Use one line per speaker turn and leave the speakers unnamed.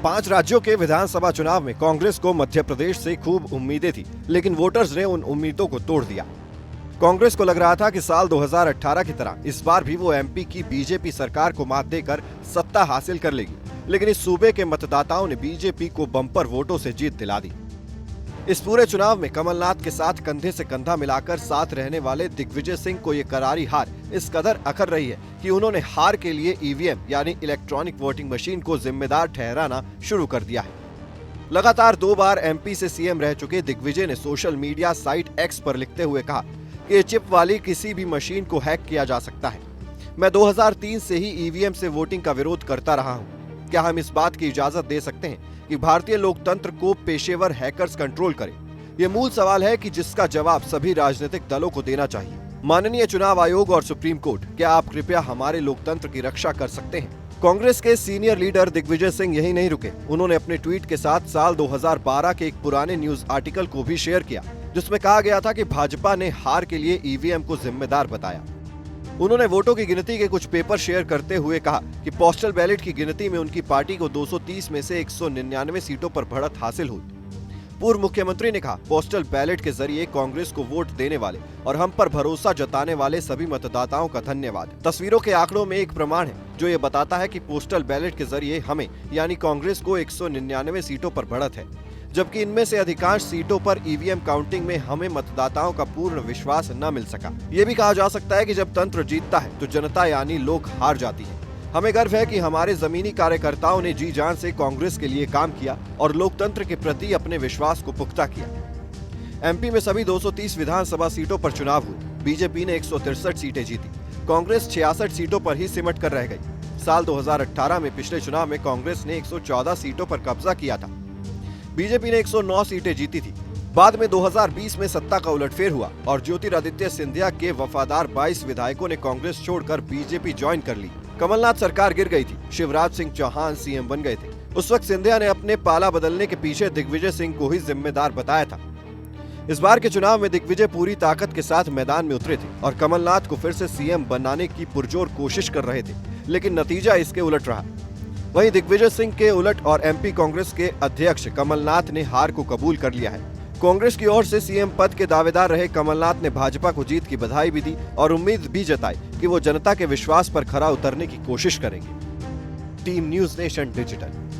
5 राज्यों के विधानसभा चुनाव में कांग्रेस को मध्य प्रदेश से खूब उम्मीदें थी, लेकिन वोटर्स ने उन उम्मीदों को तोड़ दिया। कांग्रेस को लग रहा था कि साल 2018 की तरह इस बार भी वो एमपी की बीजेपी सरकार को मात देकर सत्ता हासिल कर लेगी, लेकिन इस सूबे के मतदाताओं ने बीजेपी को बम्पर वोटों से जीत दिला दी। इस पूरे चुनाव में कमलनाथ के साथ कंधे से कंधा मिलाकर साथ रहने वाले दिग्विजय सिंह को ये करारी हार इस कदर अखर रही है कि उन्होंने हार के लिए ईवीएम यानी इलेक्ट्रॉनिक वोटिंग मशीन को जिम्मेदार ठहराना शुरू कर दिया है। लगातार 2 बार एमपी से सीएम रह चुके दिग्विजय ने सोशल मीडिया साइट एक्स पर लिखते हुए कहा कि ये चिप वाली किसी भी मशीन को हैक किया जा सकता है। मैं 2003 से ही ईवीएम से वोटिंग का विरोध करता रहा हूँ। क्या हम इस बात की इजाजत दे सकते हैं कि भारतीय लोकतंत्र को पेशेवर हैकर्स कंट्रोल करें? ये मूल सवाल है कि जिसका जवाब सभी राजनीतिक दलों को देना चाहिए। माननीय चुनाव आयोग और सुप्रीम कोर्ट, क्या आप कृपया हमारे लोकतंत्र की रक्षा कर सकते हैं? कांग्रेस के सीनियर लीडर दिग्विजय सिंह यही नहीं रुके। उन्होंने अपने ट्वीट के साथ साल 2012 के एक पुराने न्यूज आर्टिकल को भी शेयर किया, जिसमें कहा गया था कि भाजपा ने हार के लिए ईवीएम को जिम्मेदार बताया। उन्होंने वोटों की गिनती के कुछ पेपर शेयर करते हुए कहा कि पोस्टल बैलेट की गिनती में उनकी पार्टी को 230 में से 199 सीटों पर बढ़त हासिल हुई। पूर्व मुख्यमंत्री ने कहा, पोस्टल बैलेट के जरिए कांग्रेस को वोट देने वाले और हम पर भरोसा जताने वाले सभी मतदाताओं का धन्यवाद। तस्वीरों के आंकड़ों में एक प्रमाण है जो ये बताता है कि पोस्टल बैलेट के जरिए हमें यानी कांग्रेस को 199 सीटों पर बढ़त है, जबकि इनमें से अधिकांश सीटों पर ईवीएम काउंटिंग में हमें मतदाताओं का पूर्ण विश्वास न मिल सका। ये भी कहा जा सकता है कि जब तंत्र जीतता है तो जनता यानी लोग हार जाती है। हमें गर्व है कि हमारे जमीनी कार्यकर्ताओं ने जी जान से कांग्रेस के लिए काम किया और लोकतंत्र के प्रति अपने विश्वास को पुख्ता किया। एमपी में सभी 230 विधानसभा सीटों पर चुनाव हुए। बीजेपी ने 163 सीटें जीती, कांग्रेस 66 सीटों पर ही सिमट कर रह गई। साल 2018 में पिछले चुनाव में कांग्रेस ने 114 सीटों पर कब्जा किया था। बीजेपी ने 109 सीटें जीती थी। बाद में 2020 में सत्ता का उलटफेर हुआ और ज्योतिरादित्य सिंधिया के वफादार 22 विधायकों ने कांग्रेस छोड़कर बीजेपी ज्वाइन कर ली। कमलनाथ सरकार गिर गई थी, शिवराज सिंह चौहान सीएम बन गए थे। उस वक्त सिंधिया ने अपने पाला बदलने के पीछे दिग्विजय सिंह को ही जिम्मेदार बताया था। इस बार के चुनाव में दिग्विजय पूरी ताकत के साथ मैदान में उतरे थे और कमलनाथ को फिर से सीएम बनाने की पुरजोर कोशिश कर रहे थे, लेकिन नतीजा इसके उलट रहा। वहीं दिग्विजय सिंह के उलट और एमपी कांग्रेस के अध्यक्ष कमलनाथ ने हार को कबूल कर लिया है। कांग्रेस की ओर से सीएम पद के दावेदार रहे कमलनाथ ने भाजपा को जीत की बधाई भी दी और उम्मीद भी जताई कि वो जनता के विश्वास पर खरा उतरने की कोशिश करेंगे। Team news nation digital.